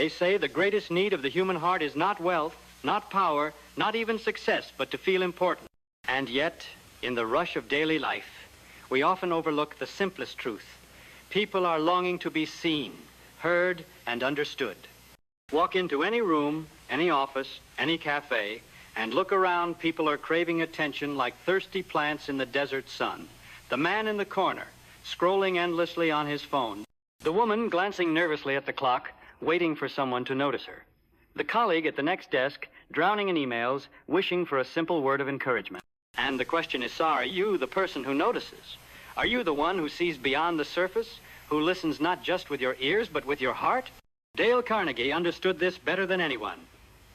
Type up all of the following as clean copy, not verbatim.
They say the greatest need of the human heart is not wealth, not power, not even success, but to feel important. And yet, in the rush of daily life, we often overlook the simplest truth. People are longing to be seen, heard, and understood. Walk into any room, any office, any cafe, and look around. People are craving attention like thirsty plants in the desert sun. The man in the corner, scrolling endlessly on his phone. The woman glancing nervously at the clock, waiting for someone to notice her. The colleague at the next desk, drowning in emails, wishing for a simple word of encouragement. And the question is, are you the person who notices? Are you the one who sees beyond the surface, who listens not just with your ears, but with your heart? Dale Carnegie understood this better than anyone.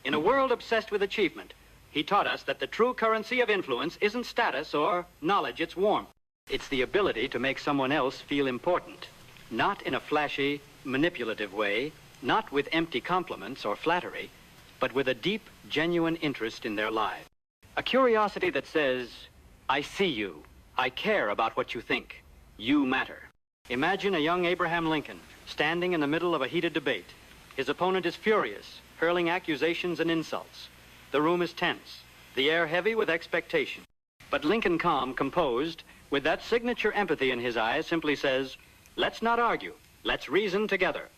In a world obsessed with achievement, he taught us that the true currency of influence isn't status or knowledge, it's warmth. It's the ability to make someone else feel important. Not in a flashy, manipulative way, not with empty compliments or flattery, but with a deep, genuine interest in their lives. A curiosity that says, I see you. I care about what you think. You matter. Imagine a young Abraham Lincoln standing in the middle of a heated debate. His opponent is furious, hurling accusations and insults. The room is tense, the air heavy with expectation. But Lincoln, calm, composed, with that signature empathy in his eyes, simply says, let's not argue. Let's reason together.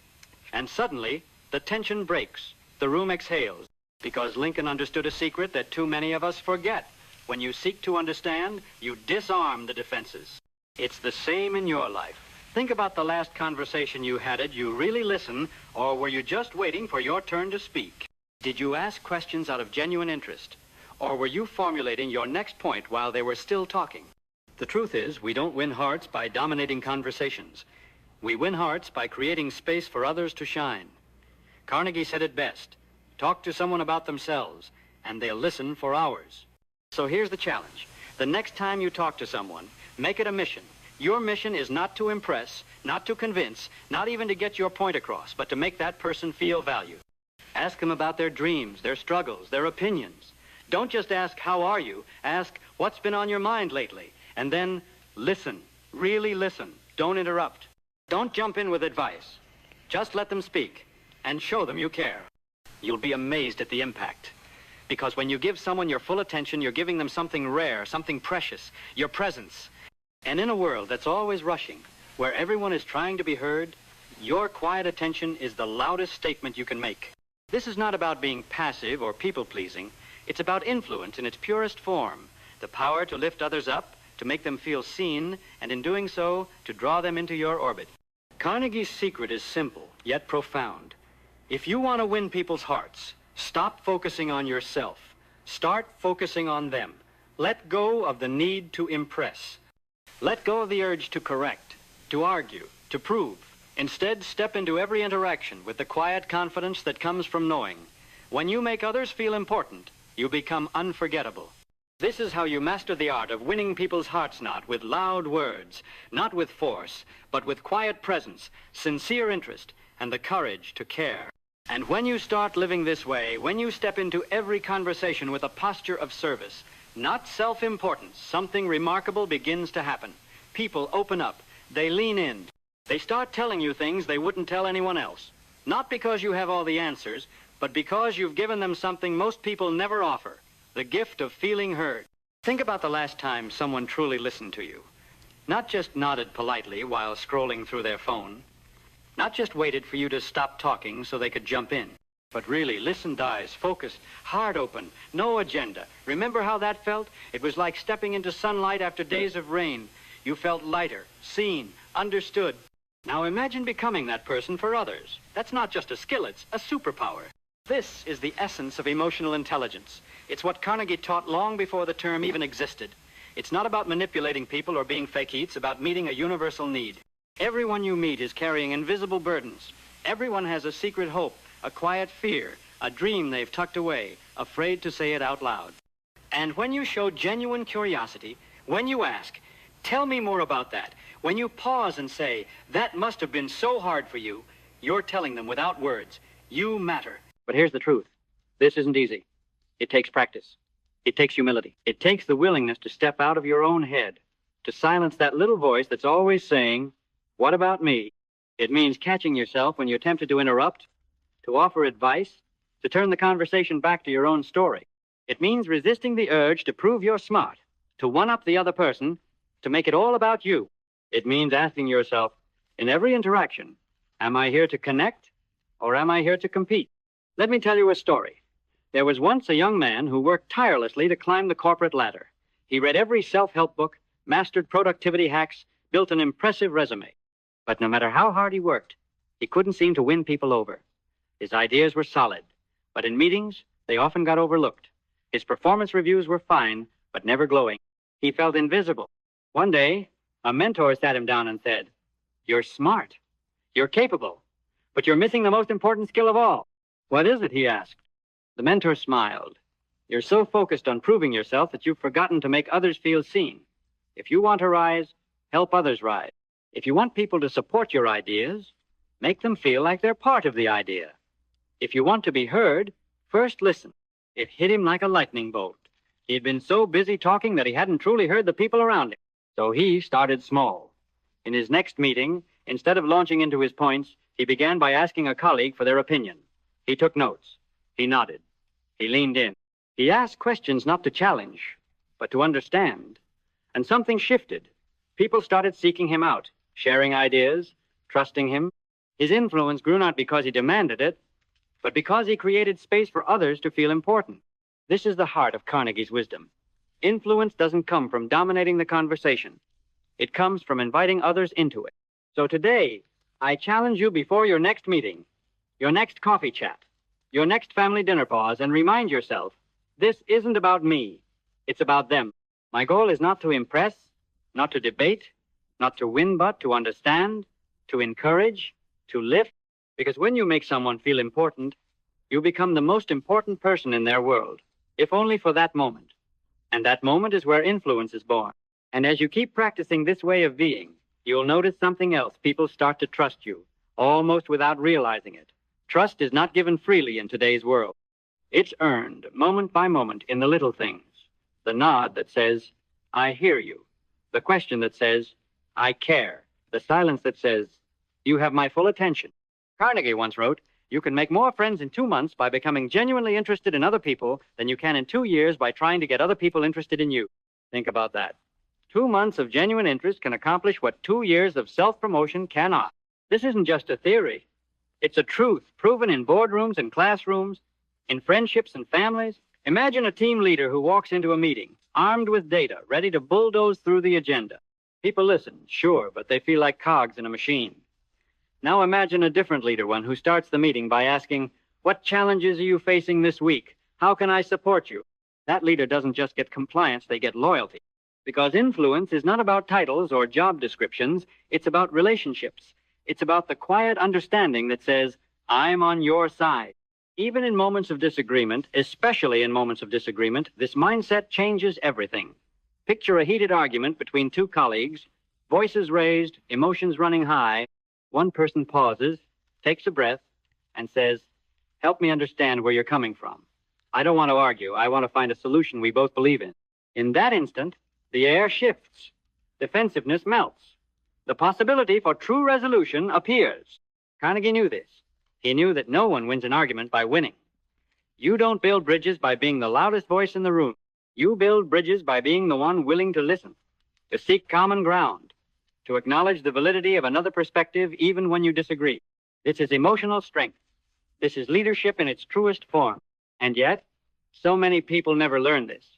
And suddenly, the tension breaks. The room exhales. Because Lincoln understood a secret that too many of us forget. When you seek to understand, you disarm the defenses. It's the same in your life. Think about the last conversation you had. Did you really listen, or were you just waiting for your turn to speak? Did you ask questions out of genuine interest, or were you formulating your next point while they were still talking? The truth is, we don't win hearts by dominating conversations. We win hearts by creating space for others to shine. Carnegie said it best. Talk to someone about themselves, and they'll listen for hours. So here's the challenge. The next time you talk to someone, make it a mission. Your mission is not to impress, not to convince, not even to get your point across, but to make that person feel valued. Ask them about their dreams, their struggles, their opinions. Don't just ask, how are you? Ask, what's been on your mind lately? And then listen. Really listen. Don't interrupt. Don't jump in with advice. Just let them speak and show them you care. You'll be amazed at the impact. Because when you give someone your full attention, you're giving them something rare, something precious, your presence. And in a world that's always rushing, where everyone is trying to be heard, your quiet attention is the loudest statement you can make. This is not about being passive or people-pleasing. It's about influence in its purest form, the power to lift others up, to make them feel seen, and in doing so, to draw them into your orbit. Carnegie's secret is simple, yet profound. If you want to win people's hearts, stop focusing on yourself. Start focusing on them. Let go of the need to impress. Let go of the urge to correct, to argue, to prove. Instead, step into every interaction with the quiet confidence that comes from knowing. When you make others feel important, you become unforgettable. This is how you master the art of winning people's hearts, not with loud words, not with force, but with quiet presence, sincere interest, and the courage to care. And when you start living this way, when you step into every conversation with a posture of service, not self-importance, something remarkable begins to happen. People open up. They lean in. They start telling you things they wouldn't tell anyone else. Not because you have all the answers, but because you've given them something most people never offer, the gift of feeling heard. Think about the last time someone truly listened to you. Not just nodded politely while scrolling through their phone. Not just waited for you to stop talking so they could jump in. But really listened, eyes focused, heart open, no agenda. Remember how that felt? It was like stepping into sunlight after days of rain. You felt lighter, seen, understood. Now imagine becoming that person for others. That's not just a skill, it's a superpower. This is the essence of emotional intelligence. It's what Carnegie taught long before the term even existed. It's not about manipulating people or being fakey, it's about meeting a universal need. Everyone you meet is carrying invisible burdens. Everyone has a secret hope, a quiet fear, a dream they've tucked away, afraid to say it out loud. And when you show genuine curiosity, when you ask, tell me more about that, when you pause and say, that must have been so hard for you, you're telling them without words, you matter. But here's the truth. This isn't easy. It takes practice. It takes humility. It takes the willingness to step out of your own head, to silence that little voice that's always saying, what about me? It means catching yourself when you're tempted to interrupt, to offer advice, to turn the conversation back to your own story. It means resisting the urge to prove you're smart, to one-up the other person, to make it all about you. It means asking yourself, in every interaction, am I here to connect or am I here to compete? Let me tell you a story. There was once a young man who worked tirelessly to climb the corporate ladder. He read every self-help book, mastered productivity hacks, built an impressive resume. But no matter how hard he worked, he couldn't seem to win people over. His ideas were solid, but in meetings, they often got overlooked. His performance reviews were fine, but never glowing. He felt invisible. One day, a mentor sat him down and said, "You're smart. You're capable, but you're missing the most important skill of all." "What is it?" he asked. The mentor smiled. "You're so focused on proving yourself that you've forgotten to make others feel seen. If you want to rise, help others rise. If you want people to support your ideas, make them feel like they're part of the idea. If you want to be heard, first listen." It hit him like a lightning bolt. He had been so busy talking that he hadn't truly heard the people around him. So he started small. In his next meeting, instead of launching into his points, he began by asking a colleague for their opinion. He took notes. He nodded. He leaned in. He asked questions not to challenge, but to understand. And something shifted. People started seeking him out, sharing ideas, trusting him. His influence grew not because he demanded it, but because he created space for others to feel important. This is the heart of Carnegie's wisdom. Influence doesn't come from dominating the conversation. It comes from inviting others into it. So today, I challenge you before your next meeting, your next coffee chat, your next family dinner pause, and remind yourself, this isn't about me. It's about them. My goal is not to impress, not to debate, not to win, but to understand, to encourage, to lift. Because when you make someone feel important, you become the most important person in their world, if only for that moment. And that moment is where influence is born. And as you keep practicing this way of being, you'll notice something else. People start to trust you, almost without realizing it. Trust is not given freely in today's world. It's earned moment by moment in the little things. The nod that says, "I hear you." The question that says, "I care." The silence that says, "You have my full attention." Carnegie once wrote, "You can make more friends in 2 months by becoming genuinely interested in other people than you can in 2 years by trying to get other people interested in you." Think about that. 2 months of genuine interest can accomplish what 2 years of self-promotion cannot. This isn't just a theory. It's a truth proven in boardrooms and classrooms, in friendships and families. Imagine a team leader who walks into a meeting, armed with data, ready to bulldoze through the agenda. People listen, sure, but they feel like cogs in a machine. Now imagine a different leader, one who starts the meeting by asking, "What challenges are you facing this week? How can I support you?" That leader doesn't just get compliance, they get loyalty. Because influence is not about titles or job descriptions, it's about relationships. It's about the quiet understanding that says, "I'm on your side." Even in moments of disagreement, especially in moments of disagreement, this mindset changes everything. Picture a heated argument between two colleagues, voices raised, emotions running high. One person pauses, takes a breath, and says, "Help me understand where you're coming from. I don't want to argue. I want to find a solution we both believe in." In that instant, the air shifts. Defensiveness melts. The possibility for true resolution appears. Carnegie knew this. He knew that no one wins an argument by winning. You don't build bridges by being the loudest voice in the room. You build bridges by being the one willing to listen, to seek common ground, to acknowledge the validity of another perspective even when you disagree. This is emotional strength. This is leadership in its truest form. And yet, so many people never learn this.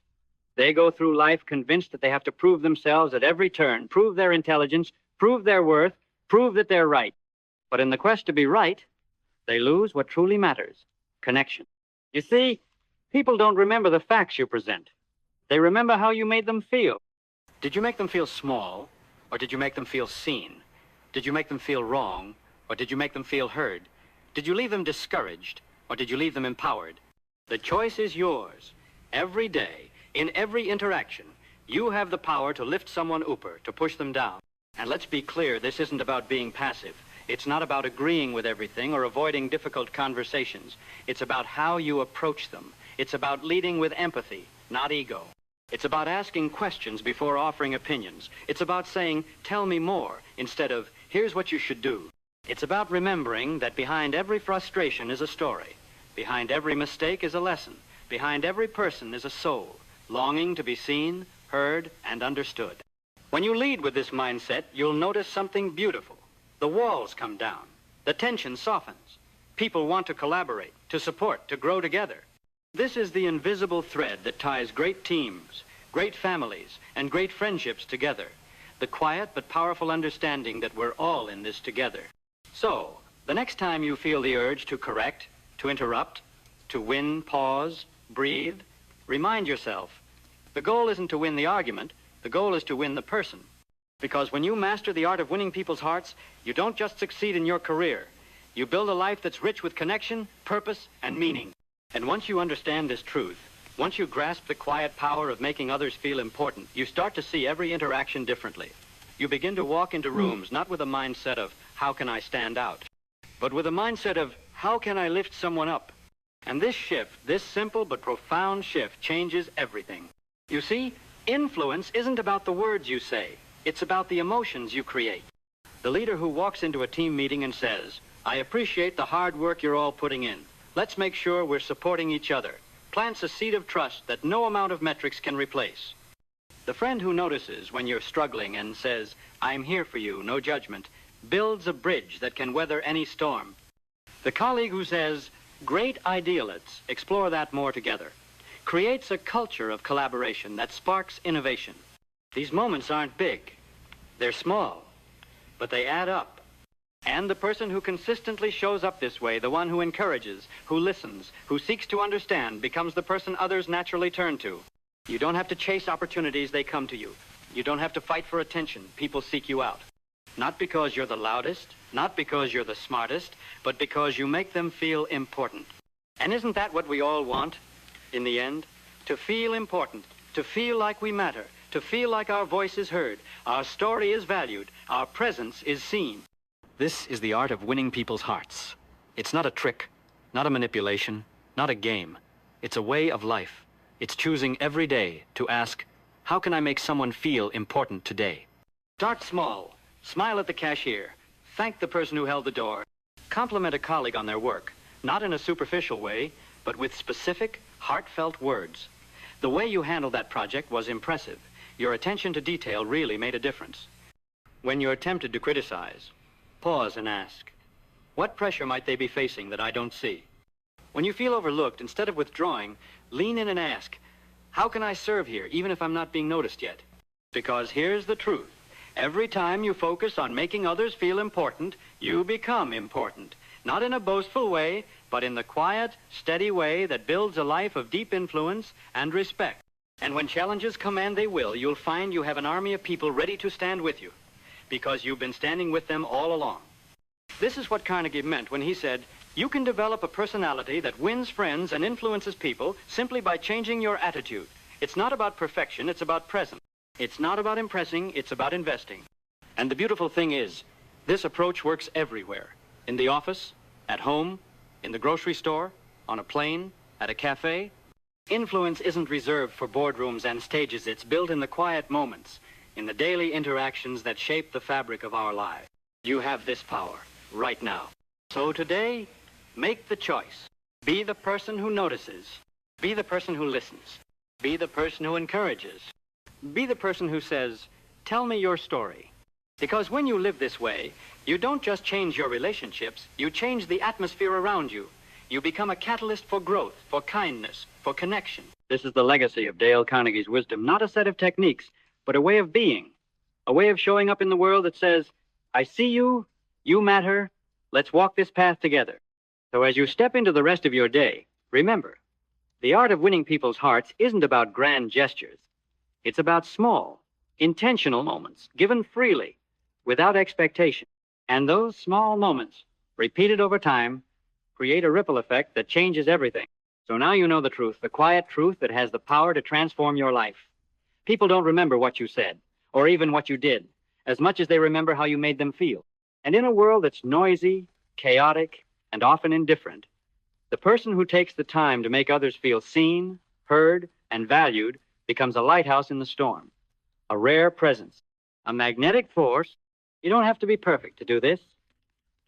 They go through life convinced that they have to prove themselves at every turn, prove their intelligence, prove their worth, prove that they're right. But in the quest to be right, they lose what truly matters, connection. You see, people don't remember the facts you present. They remember how you made them feel. Did you make them feel small? Or did you make them feel seen? Did you make them feel wrong? Or did you make them feel heard? Did you leave them discouraged? Or did you leave them empowered? The choice is yours. Every day, in every interaction, you have the power to lift someone upper, to push them down. And let's be clear, this isn't about being passive. It's not about agreeing with everything or avoiding difficult conversations. It's about how you approach them. It's about leading with empathy, not ego. It's about asking questions before offering opinions. It's about saying, "Tell me more," instead of, "Here's what you should do." It's about remembering that behind every frustration is a story. Behind every mistake is a lesson. Behind every person is a soul, longing to be seen, heard, and understood. When you lead with this mindset, you'll notice something beautiful. The walls come down. The tension softens. People want to collaborate, to support, to grow together. This is the invisible thread that ties great teams, great families, and great friendships together. The quiet but powerful understanding that we're all in this together. So, the next time you feel the urge to correct, to interrupt, to win, pause, breathe, remind yourself, the goal isn't to win the argument, the goal is to win the person. Because when you master the art of winning people's hearts, you don't just succeed in your career. You build a life that's rich with connection, purpose, and meaning. And once you understand this truth, once you grasp the quiet power of making others feel important, you start to see every interaction differently. You begin to walk into rooms not with a mindset of, how can I stand out? But with a mindset of, how can I lift someone up? And this shift, this simple but profound shift, changes everything. You see, influence isn't about the words you say. It's about the emotions you create. The leader who walks into a team meeting and says, I appreciate the hard work you're all putting in. Let's make sure we're supporting each other. Plants a seed of trust that no amount of metrics can replace. The friend who notices when you're struggling and says, I'm here for you, no judgment, builds a bridge that can weather any storm. The colleague who says, great idealists, explore that more together, creates a culture of collaboration that sparks innovation. These moments aren't big. They're small, but they add up. And the person who consistently shows up this way, the one who encourages, who listens, who seeks to understand, becomes the person others naturally turn to. You don't have to chase opportunities, they come to you. You don't have to fight for attention, people seek you out. Not because you're the loudest, not because you're the smartest, but because you make them feel important. And isn't that what we all want, in the end? To feel important, to feel like we matter, to feel like our voice is heard, our story is valued, our presence is seen. This is the art of winning people's hearts. It's not a trick, not a manipulation, not a game. It's a way of life. It's choosing every day to ask, how can I make someone feel important today? Start small. Smile at the cashier. Thank the person who held the door. Compliment a colleague on their work, not in a superficial way, but with specific, heartfelt words. The way you handled that project was impressive. Your attention to detail really made a difference. When you're tempted to criticize, pause and ask, what pressure might they be facing that I don't see? When you feel overlooked, instead of withdrawing, lean in and ask, how can I serve here, even if I'm not being noticed yet? Because here's the truth. Every time you focus on making others feel important, you become important. Not in a boastful way, but in the quiet, steady way that builds a life of deep influence and respect. And when challenges come, and they will, you'll find you have an army of people ready to stand with you, because you've been standing with them all along. This is what Carnegie meant when he said, you can develop a personality that wins friends and influences people simply by changing your attitude. It's not about perfection, it's about presence. It's not about impressing, it's about investing. And the beautiful thing is, this approach works everywhere. In the office, at home, in the grocery store, on a plane, at a cafe. Influence isn't reserved for boardrooms and stages. It's built in the quiet moments, in the daily interactions that shape the fabric of our lives. You have this power right now. So today, make the choice. Be the person who notices. Be the person who listens. Be the person who encourages. Be the person who says, tell me your story. Because when you live this way, you don't just change your relationships, you change the atmosphere around you. You become a catalyst for growth, for kindness, for connection. This is the legacy of Dale Carnegie's wisdom, not a set of techniques, but a way of being, a way of showing up in the world that says, I see you, you matter, let's walk this path together. So as you step into the rest of your day, remember, the art of winning people's hearts isn't about grand gestures. It's about small, intentional moments, given freely, without expectation. And those small moments, repeated over time, create a ripple effect that changes everything. So now you know the truth, the quiet truth that has the power to transform your life. People don't remember what you said, or even what you did, as much as they remember how you made them feel. And in a world that's noisy, chaotic, and often indifferent, the person who takes the time to make others feel seen, heard, and valued becomes a lighthouse in the storm, a rare presence, a magnetic force. You don't have to be perfect to do this.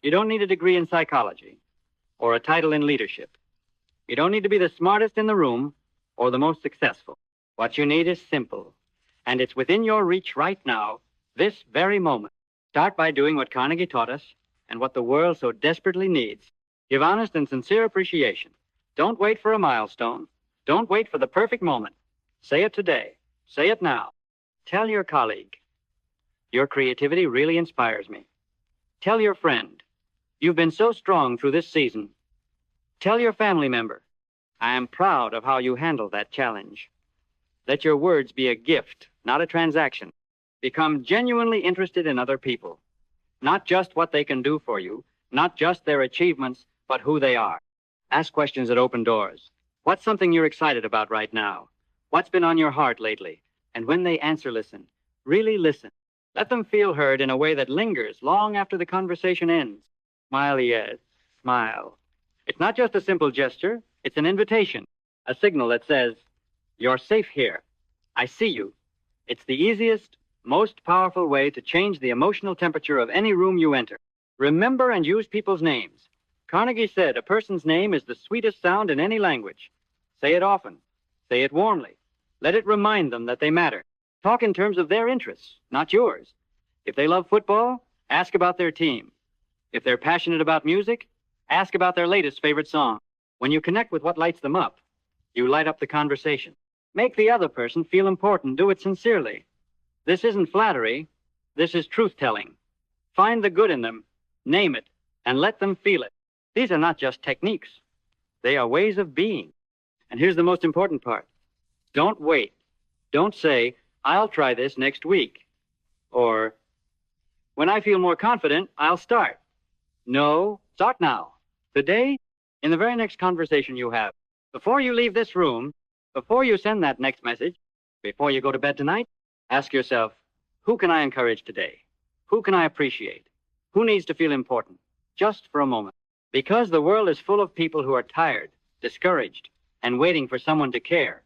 You don't need a degree in psychology or a title in leadership. You don't need to be the smartest in the room or the most successful. What you need is simple, and it's within your reach right now, this very moment. Start by doing what Carnegie taught us and what the world so desperately needs. Give honest and sincere appreciation. Don't wait for a milestone. Don't wait for the perfect moment. Say it today. Say it now. Tell your colleague, your creativity really inspires me. Tell your friend, you've been so strong through this season. Tell your family member, I am proud of how you handled that challenge. Let your words be a gift, not a transaction. Become genuinely interested in other people. Not just what they can do for you, not just their achievements, but who they are. Ask questions that open doors. What's something you're excited about right now? What's been on your heart lately? And when they answer, listen. Really listen. Let them feel heard in a way that lingers long after the conversation ends. Smile, yes, smile. It's not just a simple gesture, it's an invitation, a signal that says, you're safe here. I see you. It's the easiest, most powerful way to change the emotional temperature of any room you enter. Remember and use people's names. Carnegie said a person's name is the sweetest sound in any language. Say it often. Say it warmly. Let it remind them that they matter. Talk in terms of their interests, not yours. If they love football, ask about their team. If they're passionate about music, ask about their latest favorite song. When you connect with what lights them up, you light up the conversation. Make the other person feel important. Do it sincerely. This isn't flattery. This is truth-telling. Find the good in them, name it, and let them feel it. These are not just techniques. They are ways of being. And here's the most important part. Don't wait. Don't say, I'll try this next week. Or, when I feel more confident, I'll start. No, start now. Today, in the very next conversation you have. Before you leave this room, before you send that next message, before you go to bed tonight, ask yourself, who can I encourage today? Who can I appreciate? Who needs to feel important? Just for a moment. Because the world is full of people who are tired, discouraged, and waiting for someone to care.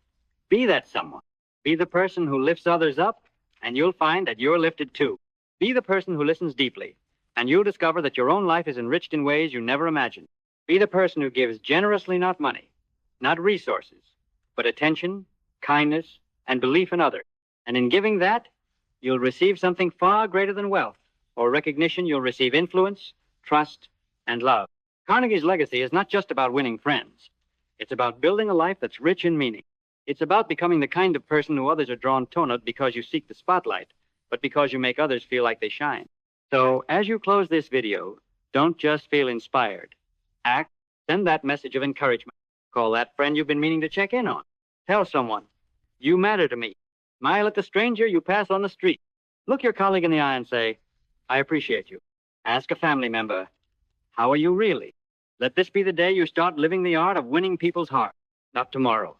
Be that someone. Be the person who lifts others up, and you'll find that you're lifted too. Be the person who listens deeply, and you'll discover that your own life is enriched in ways you never imagined. Be the person who gives generously, not money, not resources, but attention, kindness, and belief in others. And in giving that, you'll receive something far greater than wealth or recognition. You'll receive influence, trust, and love. Carnegie's legacy is not just about winning friends. It's about building a life that's rich in meaning. It's about becoming the kind of person who others are drawn to, not because you seek the spotlight, but because you make others feel like they shine. So as you close this video, don't just feel inspired. Act. Send that message of encouragement. Call that friend you've been meaning to check in on. Tell someone, you matter to me. Smile at the stranger you pass on the street. Look your colleague in the eye and say, I appreciate you. Ask a family member, how are you really? Let this be the day you start living the art of winning people's hearts. Not tomorrow.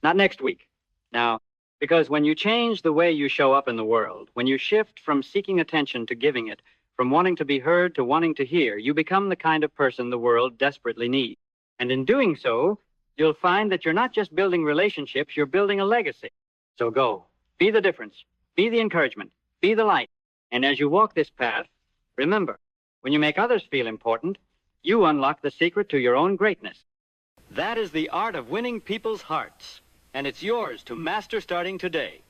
Not next week. Now, because when you change the way you show up in the world, when you shift from seeking attention to giving it, from wanting to be heard to wanting to hear, you become the kind of person the world desperately needs. And in doing so, you'll find that you're not just building relationships, you're building a legacy. So go. Be the difference. Be the encouragement. Be the light. And as you walk this path, remember, when you make others feel important, you unlock the secret to your own greatness. That is the art of winning people's hearts. And it's yours to master starting today.